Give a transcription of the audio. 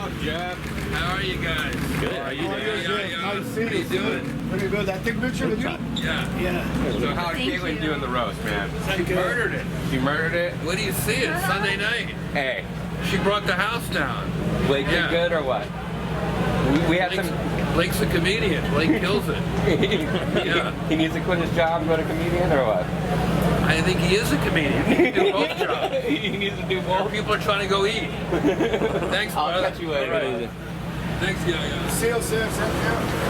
up, Jeff? How are you guys? Good. How are you doing? Nice to see you. What are you doing? Pretty good. That take a picture with you? Yeah. Yeah. So how's Caitlyn doing the roast, man? She murdered it. She murdered it? What do you see it? Sunday night. Hey, She brought the house down. Blake did Yeah. good or what? We had Blake's, some... Blake's a comedian. Blake kills it. Yeah. He needs to quit his job and go to comedian or what? I think he is a comedian. He can do both jobs. He needs to do More both. people are trying to go eat. Thanks, I'll brother. catch you later. All right. Thanks, yeah. See you, sir.